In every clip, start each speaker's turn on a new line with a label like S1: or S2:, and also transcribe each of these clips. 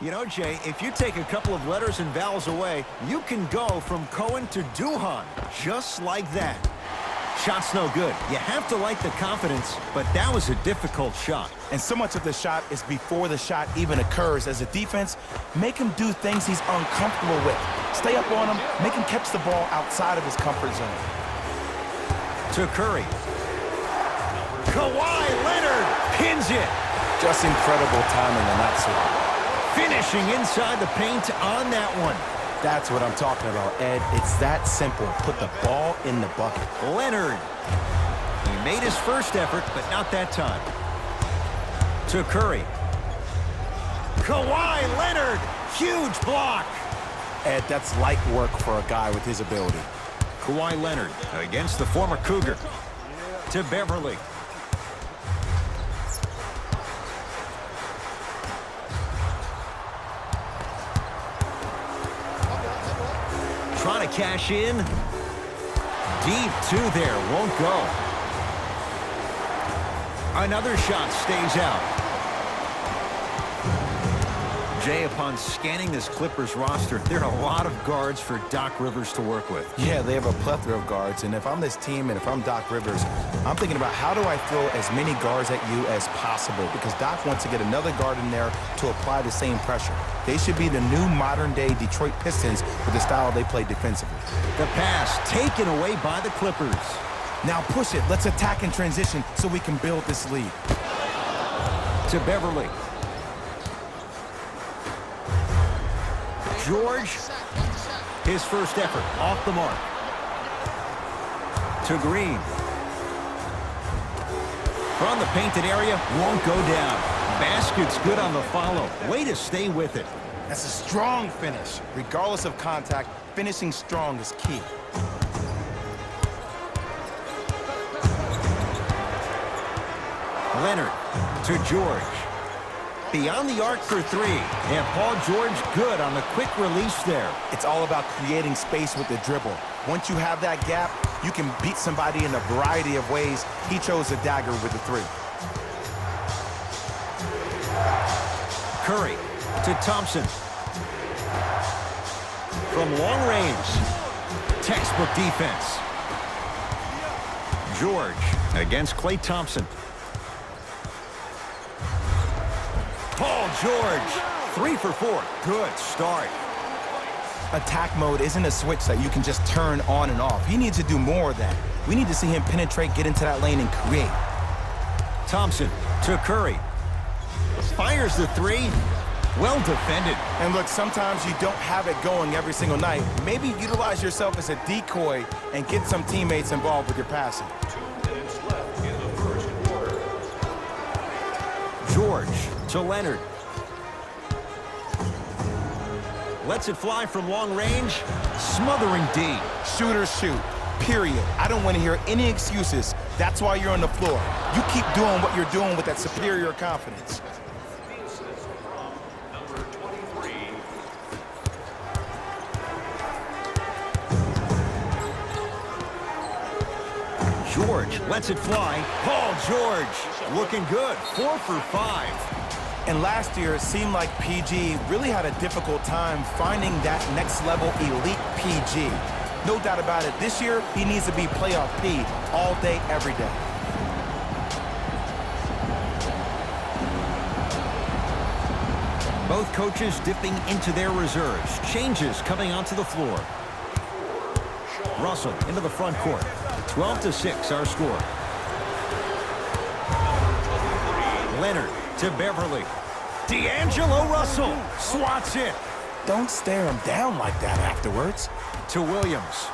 S1: You know, Jay, if you take a couple of letters and vowels away, you can go from Cohen to Duhan, just like that. Shot's no good. You have to like the confidence, but that was a difficult shot.
S2: And so much of the shot is before the shot even occurs. As a defense, make him do things he's uncomfortable with. Stay up on him, make him catch the ball outside of his comfort zone.
S1: To Curry. Kawhi Leonard pins it.
S2: Just incredible timing on that swap.
S1: Finishing inside the paint on that one.
S2: That's what I'm talking about, Ed. It's that simple. Put the ball in the bucket.
S1: Leonard. He made his first effort, but not that time. To Curry. Kawhi Leonard. Huge block.
S2: Ed, that's light work for a guy with his ability.
S1: Kawhi Leonard against the former Cougar. To Beverly. Trying to cash in. Deep two there. Won't go. Another shot stays out. Jay, upon scanning this Clippers roster, there are a lot of guards for Doc Rivers to work with.
S2: Yeah, they have a plethora of guards, and if I'm this team and if I'm Doc Rivers, I'm thinking about how do I throw as many guards at you as possible, because Doc wants to get another guard in there to apply the same pressure. They should be the new modern-day Detroit Pistons with the style they play defensively.
S1: The pass taken away by the Clippers.
S2: Now push it. Let's attack in transition so we can build this lead.
S1: To Beverly. George, his first effort, off the mark. To Green. From the painted area, won't go down. Basket's good on the follow. Way to stay with it.
S2: That's a strong finish. Regardless of contact, finishing strong is key.
S1: Leonard to George. Beyond the arc for three. And Paul George good on the quick release there.
S2: It's all about creating space with the dribble. Once you have that gap, you can beat somebody in a variety of ways. He chose a dagger with the three.
S1: Curry to Thompson. From long range. Textbook defense. George against Klay Thompson. Paul George, 3 for 4. Good start.
S2: Attack mode isn't a switch that you can just turn on and off. He needs to do more of that. We need to see him penetrate, get into that lane, and create.
S1: Thompson to Curry. Fires the three. Well defended.
S2: And look, sometimes you don't have it going every single night. Maybe utilize yourself as a decoy and get some teammates involved with your passing.
S3: 2 minutes left in the first quarter.
S1: George to Leonard. Lets it fly from long range. Smothering D.
S2: Shooters shoot, period. I don't want to hear any excuses. That's why you're on the floor. You keep doing what you're doing with that superior confidence.
S3: Number 23.
S1: George lets it fly. Paul George looking good. 4 for 5.
S2: And last year, it seemed like PG really had a difficult time finding that next level elite PG. No doubt about it, this year, he needs to be playoff P all day, every day.
S1: Both coaches dipping into their reserves. Changes coming onto the floor. Russell into the front court. 12-6 our score. Leonard to Beverly. D'Angelo Russell swats it.
S2: Don't stare him down like that afterwards.
S1: To Williams.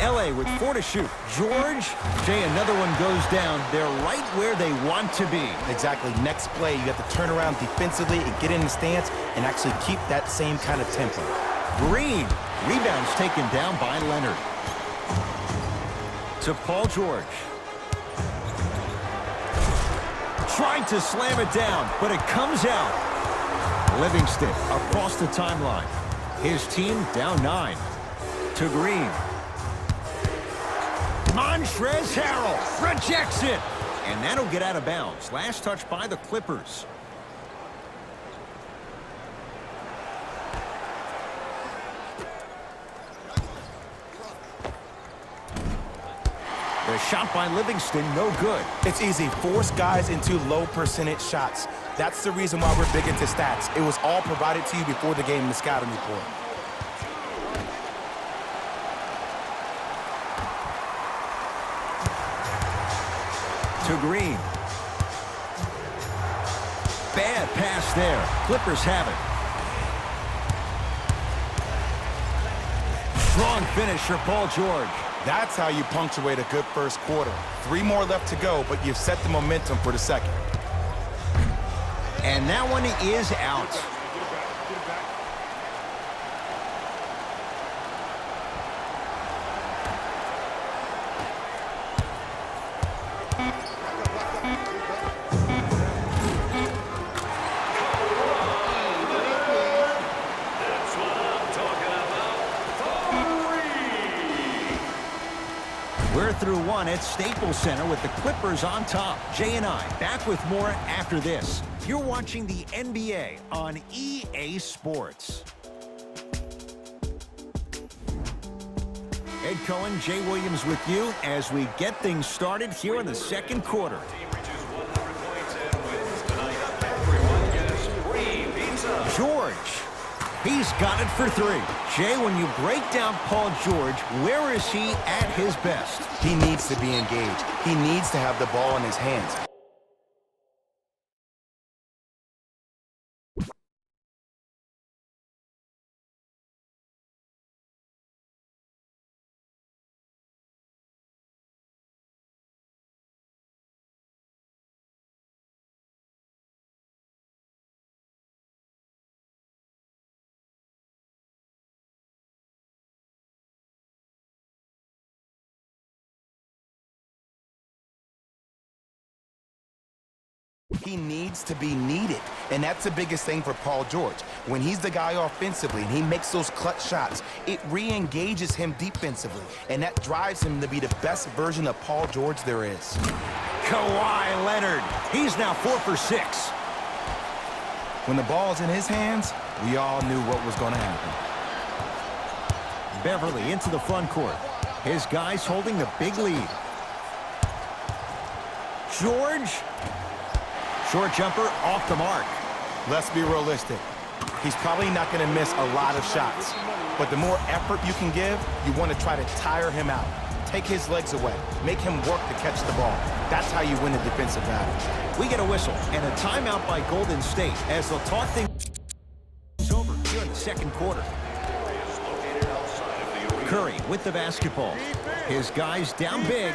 S1: LA with 4 to shoot. George. Jay, another one goes down. They're right where they want to be.
S2: Exactly. Next play, you have to turn around defensively and get in the stance and actually keep that same kind of tempo.
S1: Green. Rebounds taken down by Leonard. To Paul George. Trying to slam it down, but it comes out. Livingston across the timeline. His team down 9. To Green. Montrezl Harrell rejects it. And that'll get out of bounds. Last touch by the Clippers. The shot by Livingston, no good.
S2: It's easy. Force guys into low percentage shots. That's the reason why we're big into stats. It was all provided to you before the game in the scouting report.
S1: To Green. Bad pass there. Clippers have it. Strong finish for Paul George.
S2: That's how you punctuate a good first quarter. 3 more left to go, but you've set the momentum for the second.
S1: And that one is out. We're through one at Staples Center with the Clippers on top. Jay and I back with more after this. You're watching the NBA on EA Sports. Ed Cohen, Jay Williams with you as we get things started here in the second quarter. George. He's got it for 3. Jay, when you break down Paul George, where is he at his best?
S2: He needs to be engaged. He needs to have the ball in his hands. He needs to be needed, and that's the biggest thing for Paul George. When he's the guy offensively and he makes those clutch shots, it re-engages him defensively, and that drives him to be the best version of Paul George there is.
S1: Kawhi Leonard. He's now 4 for 6.
S2: When the ball's in his hands, we all knew what was going to happen.
S1: Beverly into the front court. His guys holding the big lead. George. Short jumper off the mark.
S2: Let's be realistic. He's probably not going to miss a lot of shots. But the more effort you can give, you want to try to tire him out. Take his legs away. Make him work to catch the ball. That's how you win a defensive battle.
S1: We get a whistle and a timeout by Golden State as they'll talk things over here in the second quarter. Curry with the basketball. His guys down big.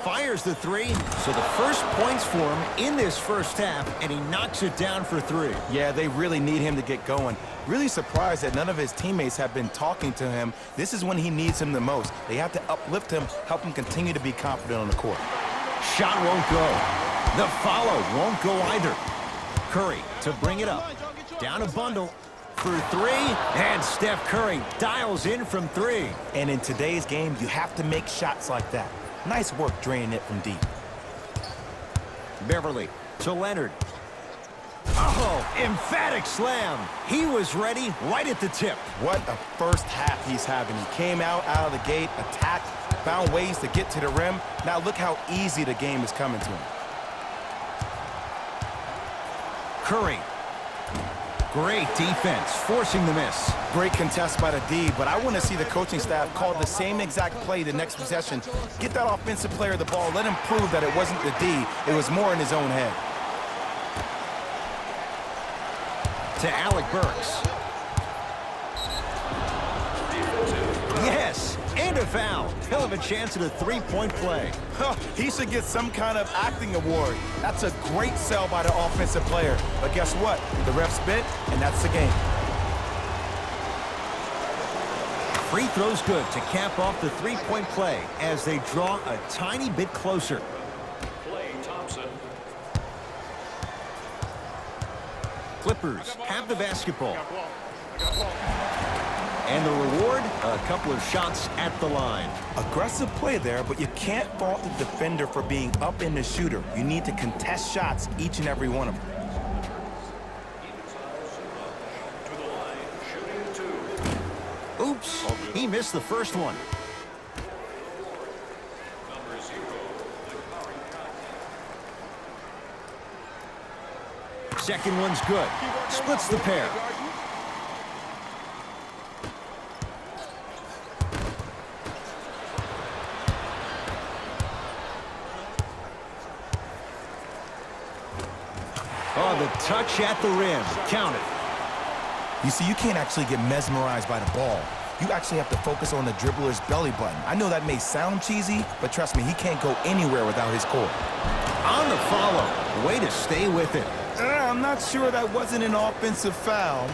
S1: Fires the 3, so the first points for him in this first half, and he knocks it down for 3.
S2: Yeah, they really need him to get going. Really surprised that none of his teammates have been talking to him. This is when he needs him the most. They have to uplift him, help him continue to be confident on the court.
S1: Shot won't go. The follow won't go either. Curry to bring it up. Down a bundle for 3, and Steph Curry dials in from 3.
S2: And in today's game, you have to make shots like that. Nice work draining it from deep.
S1: Beverly to Leonard. Oh, emphatic slam. He was ready right at the tip.
S2: What a first half he's having. He came out of the gate, attacked, found ways to get to the rim. Now look how easy the game is coming to him.
S1: Curry. Great defense, forcing the miss.
S2: Great contest by the D, but I want to see the coaching staff call the same exact play the next possession. Get that offensive player the ball. Let him prove that it wasn't the D. It was more in his own head.
S1: To Alec Burks. Yes, and a foul. Hell of a chance at a 3-point play.
S2: He should get some kind of acting award. That's a great sell by the offensive player. But guess what? The ref spit, and that's the game.
S1: Free throw's good to cap off the 3-point play as they draw a tiny bit closer.
S3: Klay Thompson.
S1: Clippers have the basketball. And the reward, a couple of shots at the line.
S2: Aggressive play there, but you can't fault the defender for being up in the shooter. You need to contest shots, each and every one of them.
S3: To the line, shooting 2.
S1: Oops, he missed the first one.
S3: Number 0, the
S1: Second one's good. Splits the pair. Oh, the touch at the rim. Count it.
S2: You see, you can't actually get mesmerized by the ball. You actually have to focus on the dribbler's belly button. I know that may sound cheesy, but trust me, he can't go anywhere without his core.
S1: On the follow. Way to stay with it.
S2: I'm not sure that wasn't an offensive foul,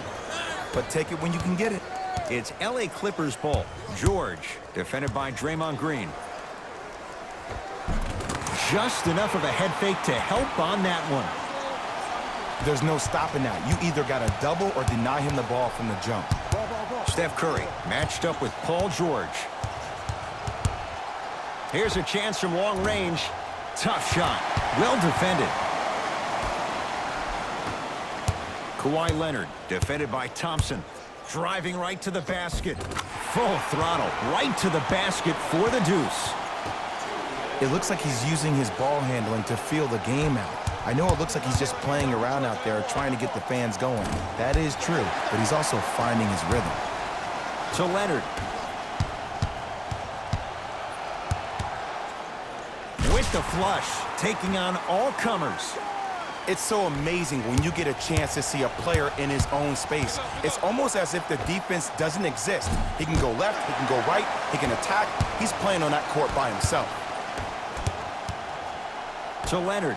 S2: but take it when you can get it.
S1: It's LA Clippers ball. George, defended by Draymond Green. Just enough of a head fake to help on that one.
S2: There's no stopping that. You either got to double or deny him the ball from the jump.
S1: Steph Curry matched up with Paul George. Here's a chance from long range. Tough shot. Well defended. Kawhi Leonard, defended by Thompson. Driving right to the basket. Full throttle. Right to the basket for the deuce.
S2: It looks like he's using his ball handling to feel the game out. I know it looks like he's just playing around out there trying to get the fans going. That is true, but he's also finding his rhythm.
S1: To Leonard. With the flush, taking on all comers.
S2: It's so amazing when you get a chance to see a player in his own space. It's almost as if the defense doesn't exist. He can go left, he can go right, he can attack. He's playing on that court by himself.
S1: To Leonard.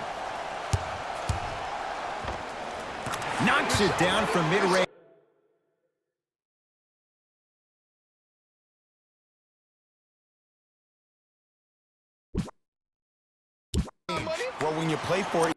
S1: Knocks it down from mid-range.
S2: Well, when you play for it,